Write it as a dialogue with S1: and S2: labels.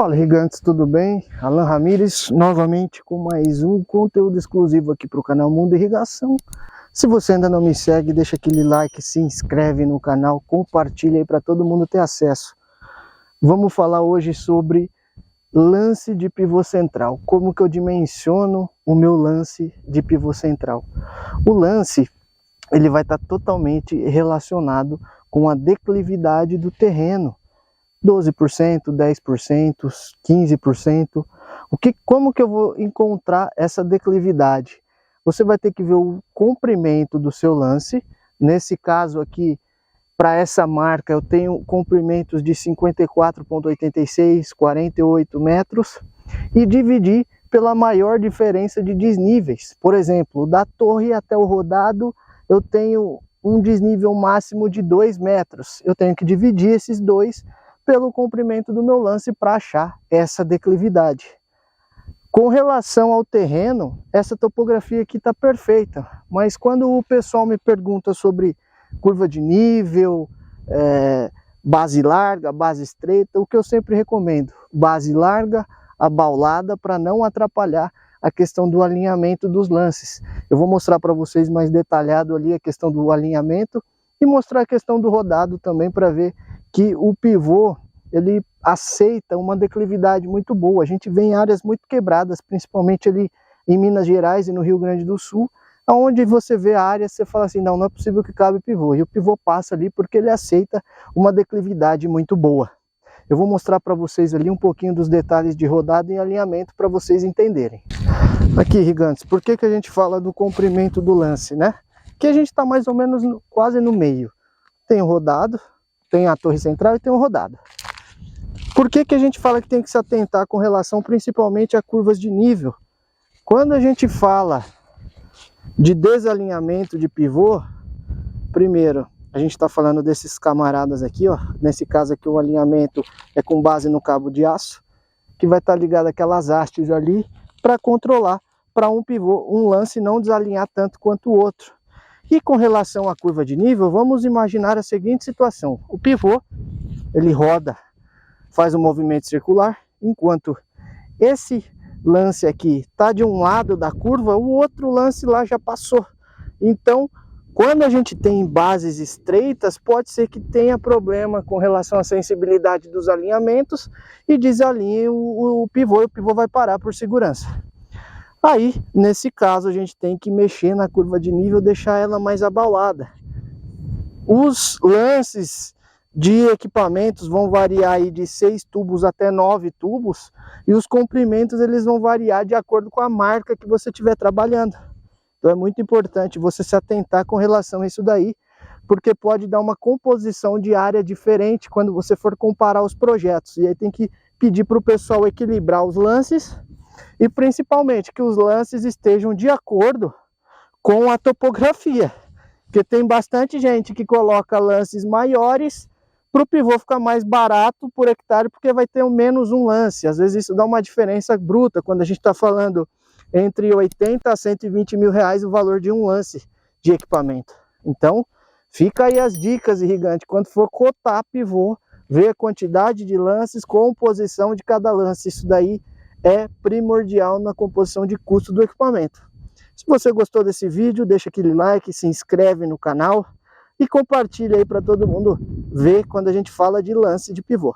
S1: Fala, gigantes, tudo bem? Alan Ramírez, novamente com mais um conteúdo exclusivo aqui para o canal Mundo Irrigação. Se você ainda não me segue, deixa aquele like, se inscreve no canal, compartilha aí para todo mundo ter acesso. Vamos falar hoje sobre lance de pivô central, como que eu dimensiono o meu lance de pivô central. O lance, ele vai estar totalmente relacionado com a declividade do terreno. 12%, 10%, 15%. Como que eu vou encontrar essa declividade? Você vai ter que ver o comprimento do seu lance. Nesse caso aqui, para essa marca, eu tenho comprimentos de 54,86, 48 metros e dividir pela maior diferença de desníveis. Por exemplo, da torre até o rodado, eu tenho um desnível máximo de 2 metros. Eu tenho que dividir esses dois pelo comprimento do meu lance para achar essa declividade. Com relação ao terreno, essa topografia aqui está perfeita, mas quando o pessoal me pergunta sobre curva de nível, base larga, base estreita, o que eu sempre recomendo, base larga, abaulada, para não atrapalhar a questão do alinhamento dos lances. Eu vou mostrar para vocês mais detalhado ali a questão do alinhamento e mostrar a questão do rodado também, para ver que o pivô, ele aceita uma declividade muito boa. A gente vê em áreas muito quebradas, principalmente ali em Minas Gerais e no Rio Grande do Sul, onde você vê a área, você fala assim, não é possível que cabe pivô. E o pivô passa ali porque ele aceita uma declividade muito boa. Eu vou mostrar para vocês ali um pouquinho dos detalhes de rodado e alinhamento para vocês entenderem. Aqui, gigantes, por que a gente fala do comprimento do lance, né? Que a gente está mais ou menos quase no meio. Tem o rodado, tem a torre central e tem o rodado. Por que a gente fala que tem que se atentar com relação principalmente a curvas de nível? Quando a gente fala de desalinhamento de pivô, primeiro, a gente está falando desses camaradas aqui, ó. Nesse caso aqui o alinhamento é com base no cabo de aço, que vai estar ligado aquelas hastes ali para controlar, para um pivô, um lance não desalinhar tanto quanto o outro. E com relação à curva de nível, vamos imaginar a seguinte situação. O pivô, ele roda, faz um movimento circular, enquanto esse lance aqui está de um lado da curva, o outro lance lá já passou. Então, quando a gente tem bases estreitas, pode ser que tenha problema com relação à sensibilidade dos alinhamentos e desalinhe o pivô, e o pivô vai parar por segurança. Aí, nesse caso, a gente tem que mexer na curva de nível, deixar ela mais abaulada. Os lances de equipamentos vão variar aí de 6 tubos até 9 tubos, e os comprimentos eles vão variar de acordo com a marca que você estiver trabalhando. Então é muito importante você se atentar com relação a isso daí, porque pode dar uma composição de área diferente quando você for comparar os projetos. E aí tem que pedir para o pessoal equilibrar os lances, e principalmente que os lances estejam de acordo com a topografia, porque tem bastante gente que coloca lances maiores para o pivô ficar mais barato por hectare, porque vai ter menos um lance. Às vezes isso dá uma diferença bruta, quando a gente está falando entre 80 a 120 mil reais o valor de um lance de equipamento. Então, fica aí as dicas, irrigante, quando for cotar pivô, ver a quantidade de lances, composição de cada lance. Isso daí é primordial na composição de custo do equipamento. Se você gostou desse vídeo, deixa aquele like, se inscreve no canal e compartilha aí para todo mundo ver quando a gente fala de lance de pivô.